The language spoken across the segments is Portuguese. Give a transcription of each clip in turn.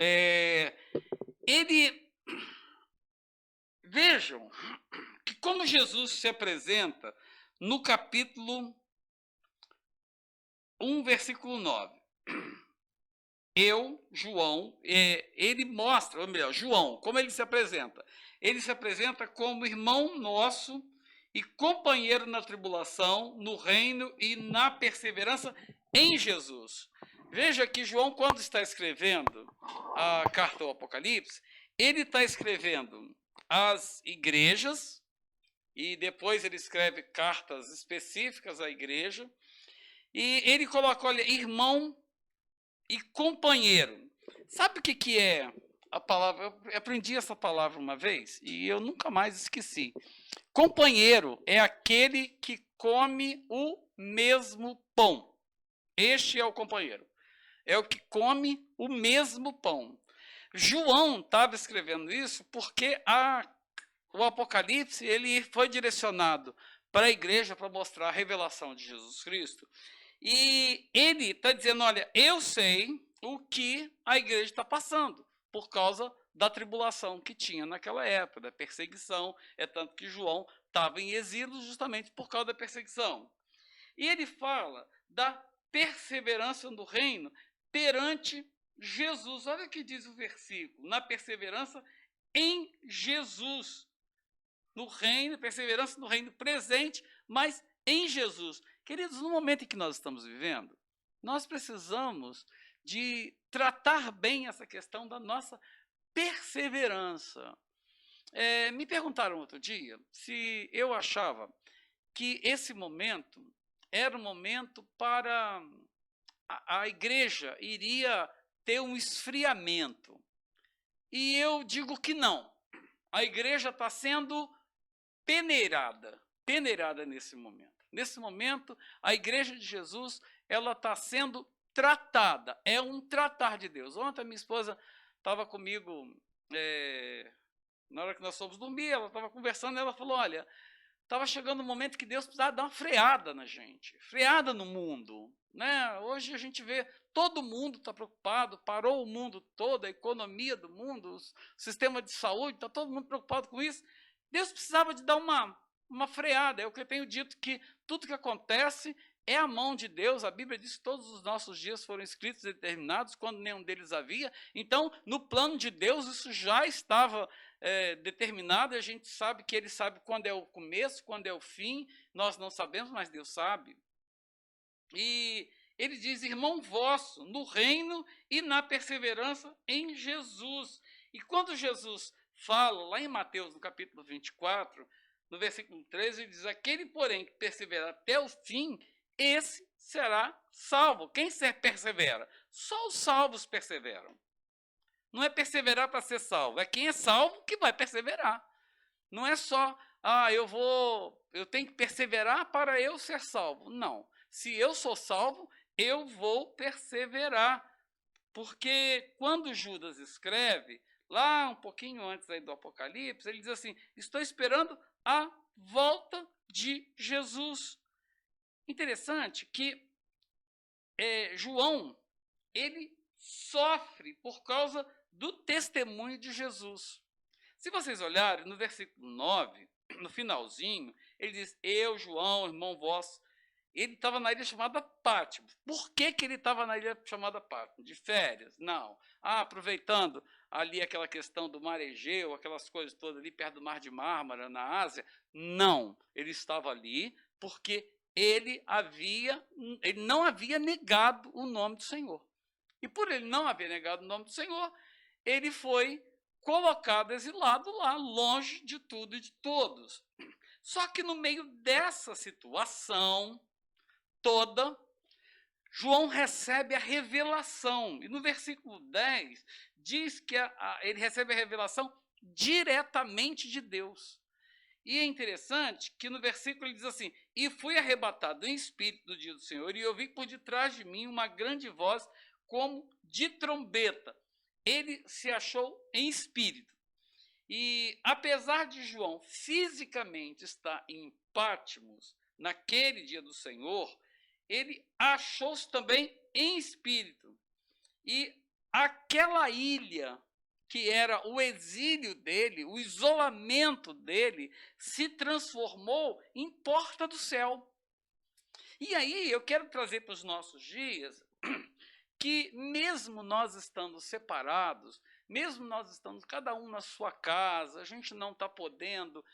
É, ele, vejam que como Jesus se apresenta no capítulo 1, versículo 9. João, ele mostra, ou melhor, João, como ele se apresenta? Ele se apresenta como irmão nosso e companheiro na tribulação, no reino e na perseverança em Jesus. Veja que João, quando está escrevendo a carta ao Apocalipse, ele está escrevendo às igrejas, e depois ele escreve cartas específicas à igreja, e ele coloca, olha, irmão e companheiro. Sabe o que é a palavra? Eu aprendi essa palavra uma vez e eu nunca mais esqueci. Companheiro é aquele que come o mesmo pão. Este é o companheiro. É o que come o mesmo pão. João estava escrevendo isso porque o Apocalipse ele foi direcionado para a igreja para mostrar a revelação de Jesus Cristo. E ele está dizendo, olha, eu sei o que a igreja está passando por causa da tribulação que tinha naquela época, da perseguição. É tanto que João estava em exílio justamente por causa da perseguição. E ele fala da perseverança no reino perante Jesus. Olha o que diz o versículo, na perseverança em Jesus. No reino, perseverança no reino presente, mas em Jesus. Queridos, no momento em que nós estamos vivendo, nós precisamos de tratar bem essa questão da nossa perseverança. Me perguntaram outro dia se eu achava que esse momento era um momento para a igreja iria ter um esfriamento. E eu digo que não. A igreja está sendo peneirada nesse momento. Nesse momento, a igreja de Jesus, ela está sendo tratada, é um tratar de Deus. Ontem a minha esposa estava comigo, na hora que nós fomos dormir, ela estava conversando, ela falou, olha, estava chegando o momento que Deus precisava dar uma freada na gente, freada no mundo. Né? Hoje a gente vê, todo mundo está preocupado, parou o mundo todo, a economia do mundo, o sistema de saúde, está todo mundo preocupado com isso. Deus precisava de dar uma freada. É o que eu tenho dito, que tudo que acontece é a mão de Deus. A Bíblia diz que todos os nossos dias foram escritos e determinados quando nenhum deles havia. Então, no plano de Deus, isso já estava determinado. A gente sabe que Ele sabe quando é o começo, quando é o fim. Nós não sabemos, mas Deus sabe. E ele diz, irmão vosso, no reino e na perseverança em Jesus. E quando Jesus fala, lá em Mateus, no capítulo 24, no versículo 13, ele diz, aquele, porém, que perseverar até o fim, esse será salvo. Quem persevera? Só os salvos perseveram. Não é perseverar para ser salvo, é quem é salvo que vai perseverar. Não é só, eu tenho que perseverar para eu ser salvo. Não. Se eu sou salvo, eu vou perseverar. Porque quando Judas escreve, lá um pouquinho antes aí do Apocalipse, ele diz assim, estou esperando a volta de Jesus. Interessante que João, ele sofre por causa do testemunho de Jesus. Se vocês olharem no versículo 9, no finalzinho, ele diz, eu, João, irmão vosso, ele estava na ilha chamada Patmos. Por que ele estava na ilha chamada Patmos? De férias? Não. Aproveitando ali aquela questão do mar Egeu, aquelas coisas todas ali perto do mar de Mármara, na Ásia? Não. Ele estava ali porque ele não havia negado o nome do Senhor. E por ele não haver negado o nome do Senhor, ele foi colocado, exilado lá, longe de tudo e de todos. Só que no meio dessa situação toda, João recebe a revelação. E no versículo 10, diz que ele recebe a revelação diretamente de Deus. E é interessante que no versículo ele diz assim, e fui arrebatado em espírito do dia do Senhor, e ouvi por detrás de mim uma grande voz como de trombeta. Ele se achou em espírito. E apesar de João fisicamente estar em Patmos, naquele dia do Senhor, ele achou-se também em espírito. E aquela ilha que era o exílio dele, o isolamento dele, se transformou em porta do céu. E aí eu quero trazer para os nossos dias que mesmo nós estando separados, mesmo nós estando cada um na sua casa, a gente não está podendo,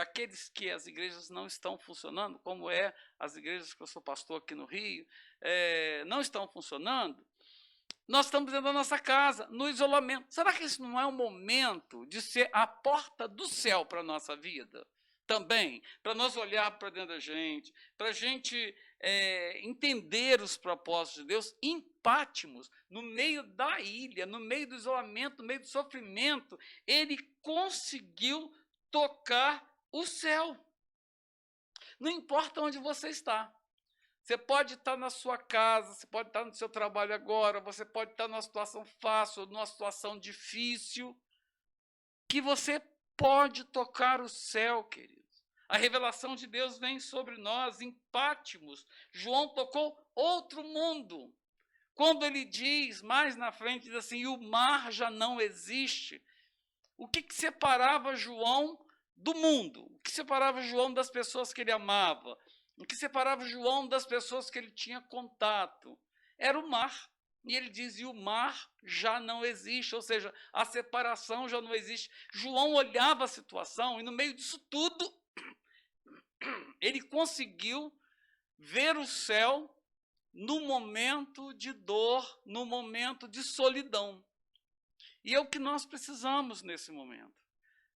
aqueles que as igrejas não estão funcionando, como as igrejas que eu sou pastor aqui no Rio, não estão funcionando, nós estamos dentro da nossa casa, no isolamento. Será que isso não é um momento de ser a porta do céu para a nossa vida? Também, para nós olhar para dentro da gente, para a gente entender os propósitos de Deus em Patmos, no meio da ilha, no meio do isolamento, no meio do sofrimento, ele conseguiu tocar o céu. Não importa onde você está. Você pode estar na sua casa, você pode estar no seu trabalho agora, você pode estar numa situação fácil, numa situação difícil, que você pode tocar o céu, queridos. A revelação de Deus vem sobre nós em Patmos. João tocou outro mundo. Quando ele diz, mais na frente, diz assim, e o mar já não existe. O que separava João do mundo? O que separava João das pessoas que ele amava? O que separava João das pessoas que ele tinha contato? Era o mar. E ele diz, e o mar já não existe, ou seja, a separação já não existe. João olhava a situação e no meio disso tudo, ele conseguiu ver o céu no momento de dor, no momento de solidão. E é o que nós precisamos nesse momento.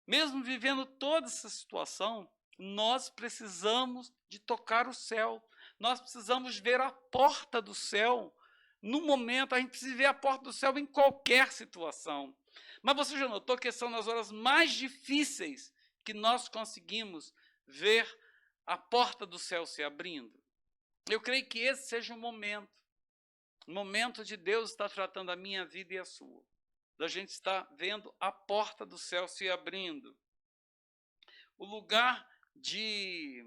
Mesmo vivendo toda essa situação, nós precisamos de tocar o céu. Nós precisamos ver a porta do céu. No momento, a gente precisa ver a porta do céu em qualquer situação. Mas você já notou que são nas horas mais difíceis que nós conseguimos ver a porta do céu se abrindo? Eu creio que esse seja um momento de Deus estar tratando a minha vida e a sua. Da gente estar vendo a porta do céu se abrindo. O lugar de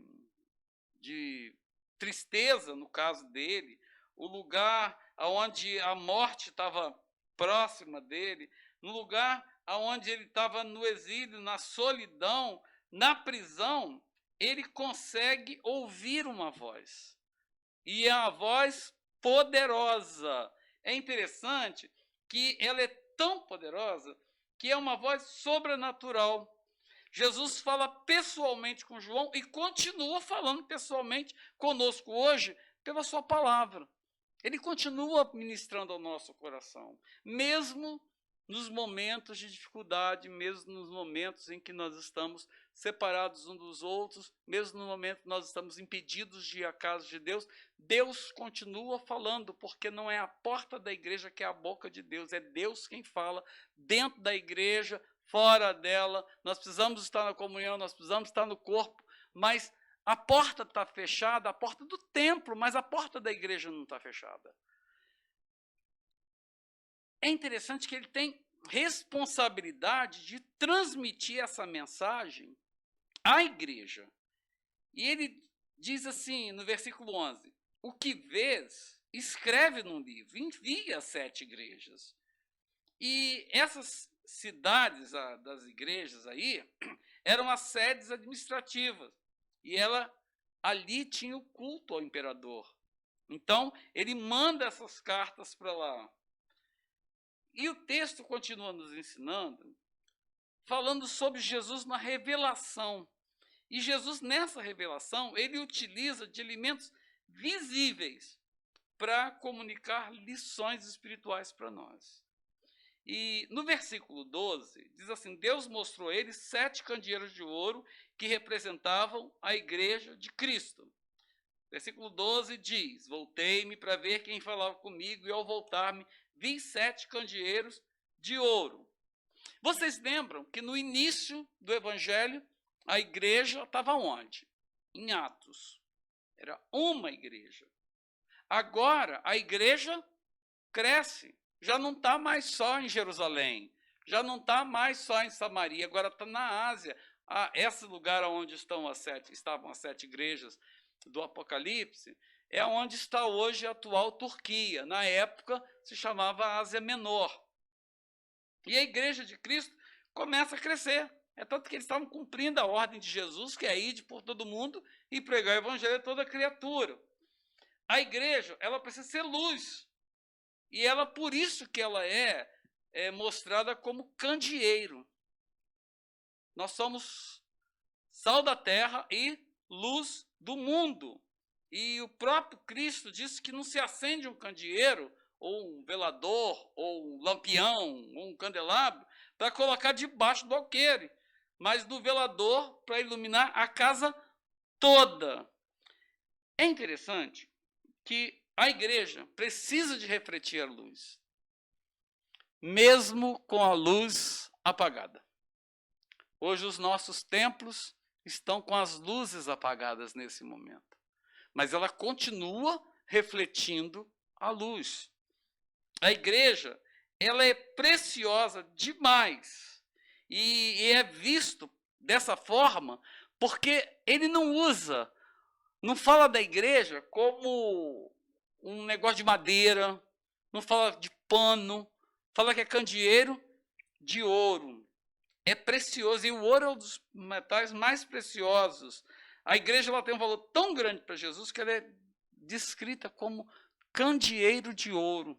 tristeza, no caso dele, o lugar onde a morte estava próxima dele, no lugar onde ele estava no exílio, na solidão, na prisão, ele consegue ouvir uma voz. E é uma voz poderosa. É interessante que ela é tão poderosa que é uma voz sobrenatural. Jesus fala pessoalmente com João e continua falando pessoalmente conosco hoje pela sua palavra. Ele continua ministrando ao nosso coração, mesmo nos momentos de dificuldade, mesmo nos momentos em que nós estamos separados uns dos outros, mesmo no momento que nós estamos impedidos de ir à casa de Deus, Deus continua falando, porque não é a porta da igreja que é a boca de Deus, é Deus quem fala dentro da igreja, fora dela. Nós precisamos estar na comunhão, nós precisamos estar no corpo, mas a porta está fechada, a porta do templo, mas a porta da igreja não está fechada. É interessante que ele tem responsabilidade de transmitir essa mensagem à igreja. E ele diz assim, no versículo 11, o que vês, escreve num livro, envia às 7 igrejas. E essas cidades das igrejas aí eram as sedes administrativas. E ali tinha o culto ao imperador. Então, ele manda essas cartas para lá. E o texto continua nos ensinando, falando sobre Jesus na revelação. E Jesus, nessa revelação, ele utiliza de elementos visíveis para comunicar lições espirituais para nós. E no versículo 12, diz assim, Deus mostrou a eles 7 candeeiros de ouro que representavam a igreja de Cristo. Versículo 12 diz, voltei-me para ver quem falava comigo, e ao voltar-me, vi 7 candeeiros de ouro. Vocês lembram que no início do evangelho, a igreja estava onde? Em Atos. Era uma igreja. Agora, a igreja cresce. Já não está mais só em Jerusalém. Já não está mais só em Samaria. Agora está na Ásia. Esse lugar onde estavam as 7 igrejas do Apocalipse, é onde está hoje a atual Turquia. Na época, se chamava Ásia Menor. E a igreja de Cristo começa a crescer. É tanto que eles estavam cumprindo a ordem de Jesus, que é ir por todo mundo e pregar o evangelho a toda criatura. A igreja, ela precisa ser luz. E ela, por isso que ela é mostrada como candeeiro. Nós somos sal da terra e luz do mundo. E o próprio Cristo disse que não se acende um candeeiro, ou um velador, ou um lampião, ou um candelabro, para colocar debaixo do alqueire, mas do velador para iluminar a casa toda. É interessante que a igreja precisa de refletir a luz, mesmo com a luz apagada. Hoje os nossos templos estão com as luzes apagadas nesse momento, mas ela continua refletindo a luz. A igreja, ela é preciosa demais e é visto dessa forma porque ele não fala da igreja como um negócio de madeira, não fala de pano, fala que é candeeiro de ouro. É precioso, e o ouro é um dos metais mais preciosos. A igreja ela tem um valor tão grande para Jesus que ela é descrita como candeeiro de ouro.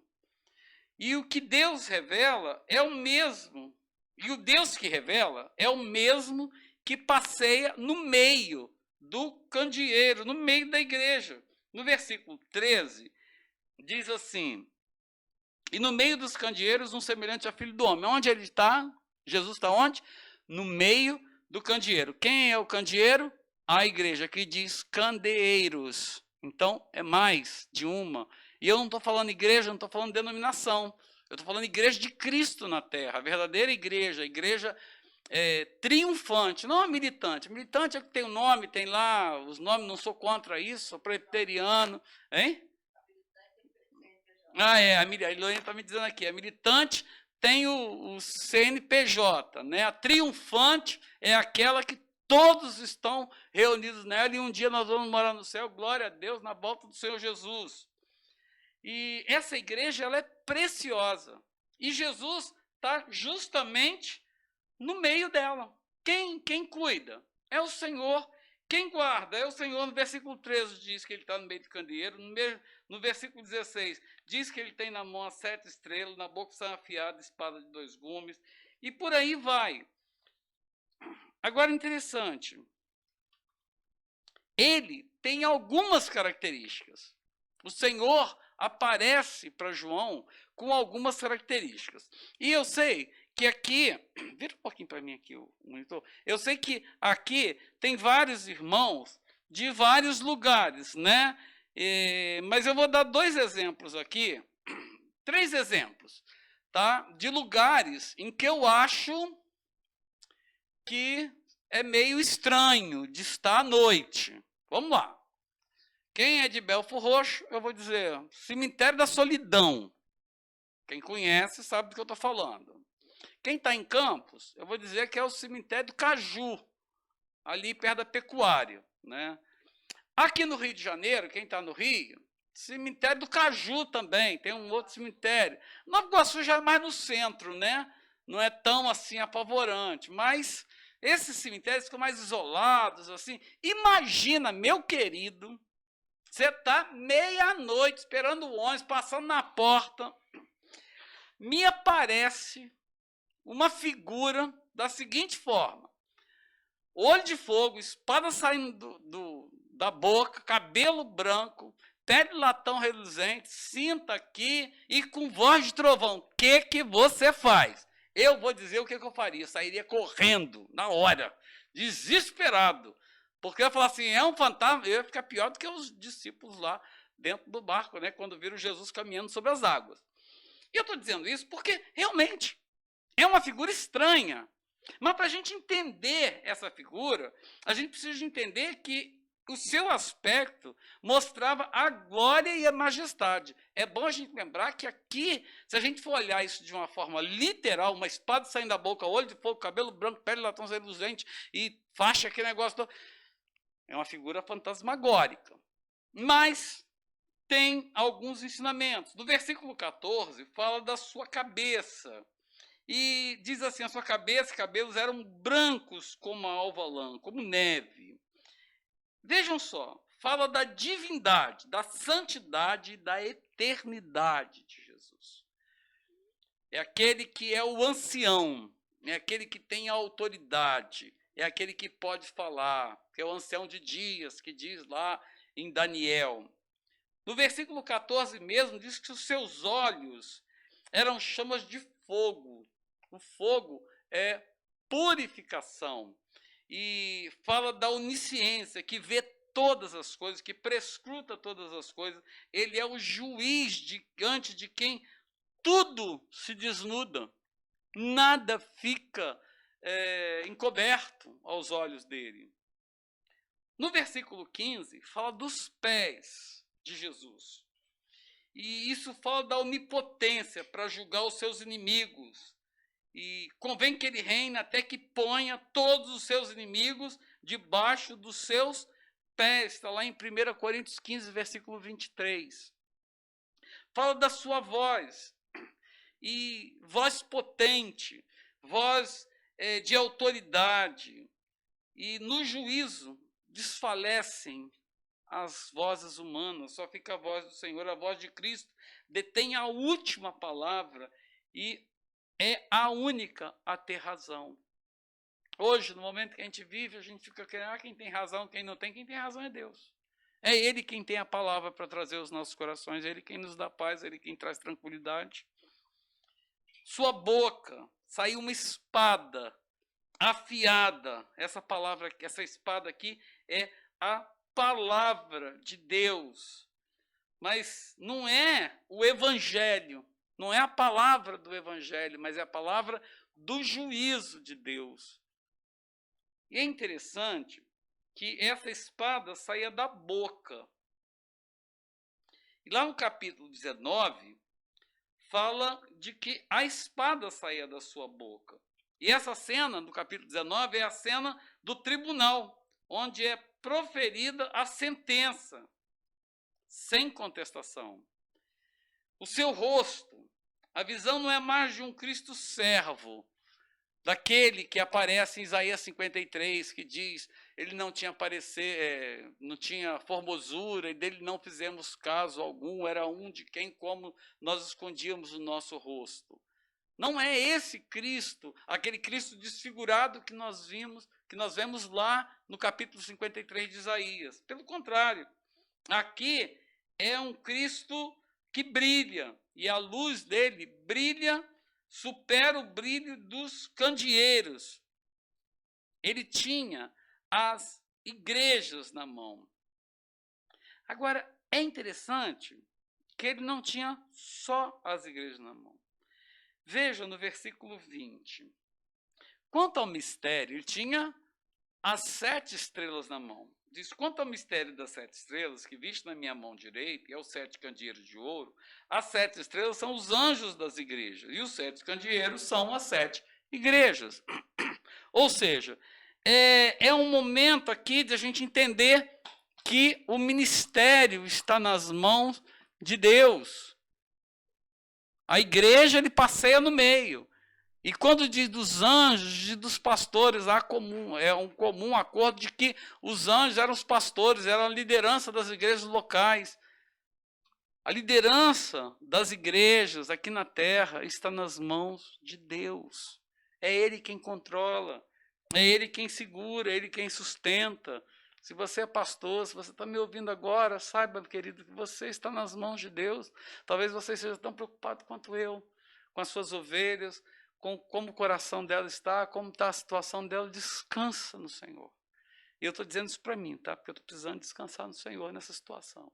E o que Deus revela é o mesmo, e o Deus que revela é o mesmo que passeia no meio do candeeiro, no meio da igreja. No versículo 13, diz assim: e no meio dos candeeiros um semelhante a filho do homem. Onde ele está? Jesus está onde? No meio do candeeiro. Quem é o candeeiro? A igreja, que diz candeeiros. Então, é mais de uma. E eu não estou falando igreja, não estou falando denominação. Eu estou falando igreja de Cristo na terra, a verdadeira igreja, a igreja triunfante, não a militante. Militante é que tem o nome, tem lá, os nomes, não sou contra isso, sou presbiteriano. Hein? A Ilônia está me dizendo aqui, a militante tem o CNPJ, né? A triunfante é aquela que todos estão reunidos nela e um dia nós vamos morar no céu, glória a Deus, na volta do Senhor Jesus. E essa igreja, ela é preciosa. E Jesus está justamente no meio dela. Quem cuida? É o Senhor. Quem guarda? É o Senhor. No versículo 13 diz que ele está no meio do candeeiro. No versículo 16 diz que ele tem na mão as 7 estrelas, na boca está afiada espada de 2 gumes. E por aí vai. Agora, interessante. Ele tem algumas características. O Senhor aparece para João com algumas características. E eu sei que aqui, vira um pouquinho para mim aqui o monitor, eu sei que aqui tem vários irmãos de vários lugares, né? Mas eu vou dar 2 exemplos aqui, 3 exemplos, tá? De lugares em que eu acho que é meio estranho de estar à noite. Vamos lá. Quem é de Belfor Roxo, eu vou dizer, Cemitério da Solidão. Quem conhece sabe do que eu estou falando. Quem está em Campos, eu vou dizer que é o Cemitério do Caju, ali perto da Pecuária, né? Aqui no Rio de Janeiro, quem está no Rio, Cemitério do Caju também, tem um outro cemitério. Nova Iguaçu já é mais no centro, né? Não é tão assim apavorante, mas esses cemitérios ficam mais isolados, assim. Imagina, meu querido, você está meia-noite esperando o ônibus, passando na porta, me aparece uma figura da seguinte forma: olho de fogo, espada saindo da boca, cabelo branco, pele de latão reluzente, cinta aqui e com voz de trovão. O que você faz? Eu vou dizer o que eu faria. Eu sairia correndo na hora, desesperado. Porque eu ia falar assim, é um fantasma, eu ia ficar pior do que os discípulos lá dentro do barco, né, quando viram Jesus caminhando sobre as águas. E eu estou dizendo isso porque, realmente, é uma figura estranha. Mas para a gente entender essa figura, a gente precisa entender que o seu aspecto mostrava a glória e a majestade. É bom a gente lembrar que aqui, se a gente for olhar isso de uma forma literal, uma espada saindo da boca, olho de fogo, cabelo branco, pele de latão reluzente e faixa, aquele negócio todo, é uma figura fantasmagórica. Mas tem alguns ensinamentos. No versículo 14, fala da sua cabeça. E diz assim, a sua cabeça e cabelos eram brancos como a alva lã, como neve. Vejam só, fala da divindade, da santidade e da eternidade de Jesus. É aquele que é o ancião, é aquele que tem a autoridade, é aquele que pode falar, que é o ancião de dias, que diz lá em Daniel. No versículo 14 mesmo, diz que os seus olhos eram chamas de fogo. O fogo é purificação. E fala da onisciência, que vê todas as coisas, que prescruta todas as coisas. Ele é o juiz diante de quem tudo se desnuda. Nada fica encoberto aos olhos dele. No versículo 15, fala dos pés de Jesus. E isso fala da onipotência para julgar os seus inimigos. E convém que ele reine até que ponha todos os seus inimigos debaixo dos seus pés. Está lá em 1 Coríntios 15, versículo 23. Fala da sua voz. E voz potente, voz de autoridade. E no juízo desfalecem as vozes humanas, só fica a voz do Senhor, a voz de Cristo detém a última palavra e é a única a ter razão. Hoje, no momento que a gente vive, a gente fica querendo, quem tem razão, quem não tem, quem tem razão é Deus. É Ele quem tem a palavra para trazer os nossos corações, é Ele quem nos dá paz, é Ele quem traz tranquilidade. Sua boca saiu uma espada afiada. Essa palavra, essa espada aqui é a palavra de Deus. Mas não é o evangelho, não é a palavra do evangelho, mas é a palavra do juízo de Deus. E é interessante que essa espada saía da boca. E lá no capítulo 19, fala de que a espada saía da sua boca. E essa cena, no capítulo 19, é a cena do tribunal, onde é proferida a sentença, sem contestação. O seu rosto, a visão não é mais de um Cristo servo, daquele que aparece em Isaías 53, que diz, ele não tinha parecer, não tinha formosura, e dele não fizemos caso algum, era um de quem como nós escondíamos o nosso rosto. Não é esse Cristo, aquele Cristo desfigurado que nós vemos lá no capítulo 53 de Isaías. Pelo contrário, aqui é um Cristo que brilha, e a luz dele brilha, supera o brilho dos candeeiros. Ele tinha as igrejas na mão. Agora, é interessante que ele não tinha só as igrejas na mão. Veja no versículo 20. Quanto ao mistério, ele tinha as 7 estrelas na mão. Diz, quanto ao mistério das 7 estrelas, que viste na minha mão direita, e aos 7 candeeiros de ouro, as 7 estrelas são os anjos das igrejas, e os 7 candeeiros são as 7 igrejas. Ou seja, é um momento aqui de a gente entender que o ministério está nas mãos de Deus. A igreja, ele passeia no meio. E quando diz dos anjos e dos pastores, é um comum acordo de que os anjos eram os pastores, eram a liderança das igrejas locais. A liderança das igrejas aqui na terra está nas mãos de Deus. É Ele quem controla, é Ele quem segura, é Ele quem sustenta. Se você é pastor, se você está me ouvindo agora, saiba, querido, que você está nas mãos de Deus. Talvez você seja tão preocupado quanto eu, com as suas ovelhas, com como o coração dela está, como está a situação dela. Descansa no Senhor. E eu estou dizendo isso para mim, tá? Porque eu estou precisando descansar no Senhor nessa situação.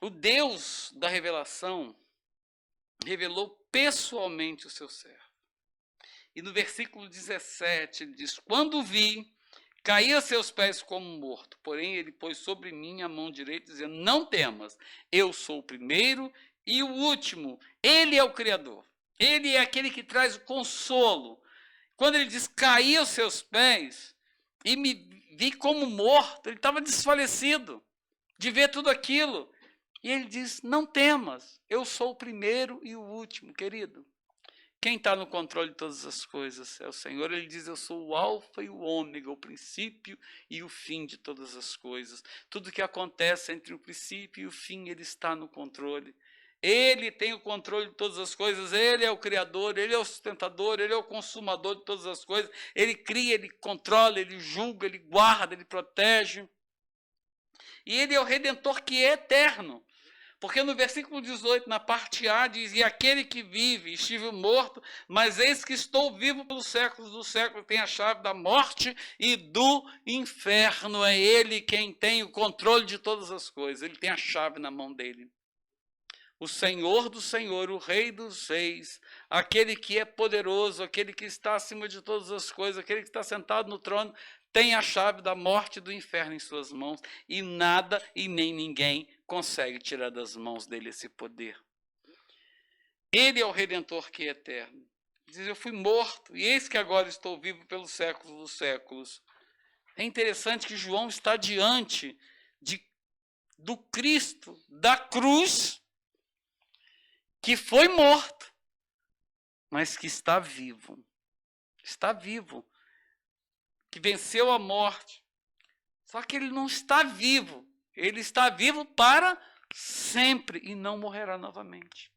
O Deus da revelação revelou pessoalmente o seu servo. E no versículo 17 ele diz, quando vi, caí a seus pés como morto, porém ele pôs sobre mim a mão direita, dizendo, não temas, eu sou o primeiro e o último, ele é o Criador, ele é aquele que traz o consolo. Quando ele diz, caí aos seus pés e me vi como morto, ele estava desfalecido de ver tudo aquilo. E ele diz, não temas, eu sou o primeiro e o último, querido. Quem está no controle de todas as coisas é o Senhor. Ele diz, eu sou o alfa e o ômega, o princípio e o fim de todas as coisas. Tudo que acontece entre o princípio e o fim, Ele está no controle. Ele tem o controle de todas as coisas, Ele é o Criador, Ele é o sustentador, Ele é o consumador de todas as coisas. Ele cria, Ele controla, Ele julga, Ele guarda, Ele protege. E Ele é o Redentor que é eterno. Porque no versículo 18, na parte A, diz, e aquele que vive, estive morto, mas eis que estou vivo pelos séculos dos séculos, tem a chave da morte e do inferno. É Ele quem tem o controle de todas as coisas, Ele tem a chave na mão dele. O Senhor do Senhor, o Rei dos Reis, aquele que é poderoso, aquele que está acima de todas as coisas, aquele que está sentado no trono, tem a chave da morte e do inferno em suas mãos, e nada e nem ninguém consegue tirar das mãos dele esse poder. Ele é o Redentor que é eterno. Diz, eu fui morto, e eis que agora estou vivo pelos séculos dos séculos. É interessante que João está diante do Cristo, da cruz, que foi morto, mas que está vivo. Está vivo. Que venceu a morte. Só que ele não está vivo. Ele está vivo para sempre e não morrerá novamente.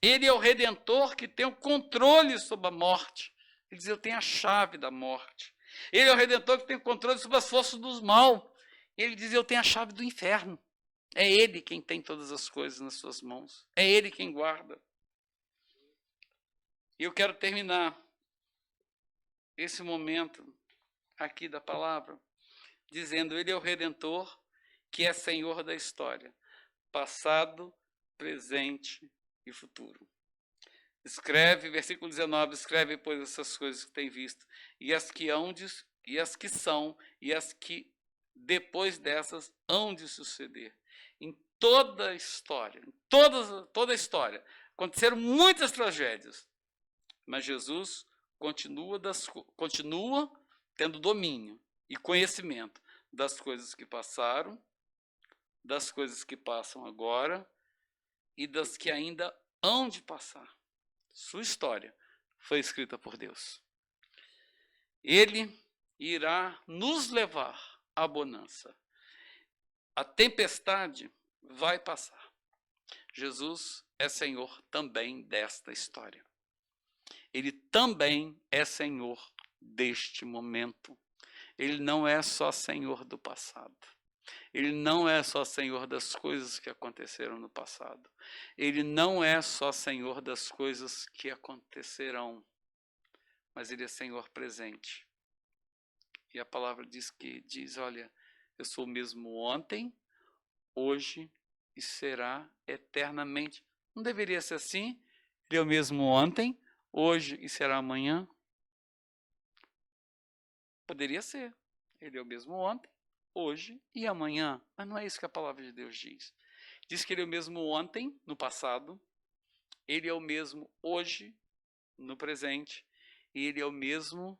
Ele é o Redentor que tem o controle sobre a morte. Ele diz, eu tenho a chave da morte. Ele é o Redentor que tem o controle sobre as forças do mal. Ele diz, eu tenho a chave do inferno. É Ele quem tem todas as coisas nas suas mãos. É Ele quem guarda. E eu quero terminar esse momento aqui da palavra dizendo, Ele é o Redentor que é Senhor da história, passado, presente e futuro. Escreve, versículo 19, escreve, pois, essas coisas que tem visto, e as que hão de, e as que são, e as que depois dessas hão de suceder. Em toda a história, toda a história, aconteceram muitas tragédias, mas Jesus continua tendo domínio e conhecimento das coisas que passaram, das coisas que passam agora e das que ainda hão de passar. Sua história foi escrita por Deus. Ele irá nos levar à bonança. A tempestade vai passar. Jesus é Senhor também desta história. Ele também é Senhor deste momento. Ele não é só Senhor do passado. Ele não é só Senhor das coisas que aconteceram no passado. Ele não é só Senhor das coisas que acontecerão. Mas Ele é Senhor presente. E a palavra diz, olha, eu sou o mesmo ontem, hoje e será eternamente. Não deveria ser assim? Ele é o mesmo ontem, hoje e será amanhã? Poderia ser. Ele é o mesmo ontem, hoje e amanhã. Mas não é isso que a palavra de Deus diz. Diz que Ele é o mesmo ontem, no passado, Ele é o mesmo hoje, no presente, e Ele é o mesmo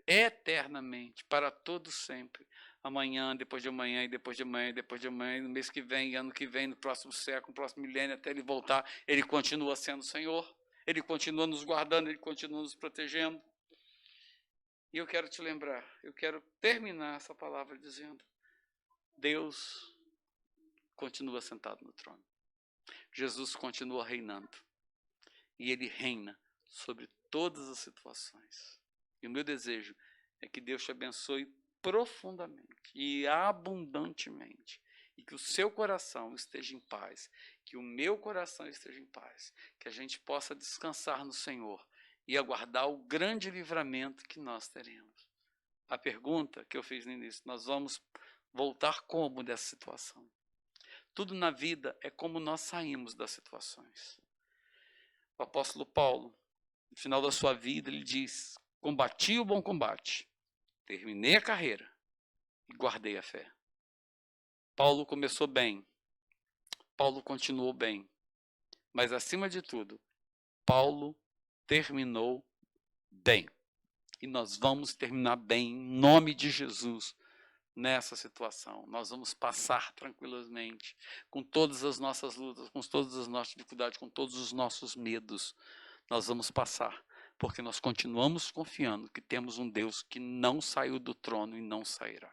eternamente, para todo sempre. Amanhã, depois de amanhã, e depois de amanhã, e depois de amanhã, no mês que vem, ano que vem, no próximo século, no próximo milênio, até Ele voltar, Ele continua sendo Senhor, Ele continua nos guardando, Ele continua nos protegendo. E eu quero te lembrar, eu quero terminar essa palavra dizendo, Deus continua sentado no trono. Jesus continua reinando. E Ele reina sobre todas as situações. E o meu desejo é que Deus te abençoe profundamente e abundantemente. E que o seu coração esteja em paz. Que o meu coração esteja em paz. Que a gente possa descansar no Senhor e aguardar o grande livramento que nós teremos. A pergunta que eu fiz no início, nós vamos voltar como dessa situação? Tudo na vida é como nós saímos das situações. O apóstolo Paulo, no final da sua vida, ele diz, combati o bom combate, terminei a carreira e guardei a fé. Paulo começou bem, Paulo continuou bem, mas acima de tudo, Paulo terminou bem. E nós vamos terminar bem, em nome de Jesus, nessa situação. Nós vamos passar tranquilamente, com todas as nossas lutas, com todas as nossas dificuldades, com todos os nossos medos. nós vamos passar, porque nós continuamos confiando que temos um Deus que não saiu do trono e não sairá.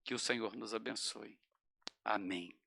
Que o Senhor nos abençoe. Amém.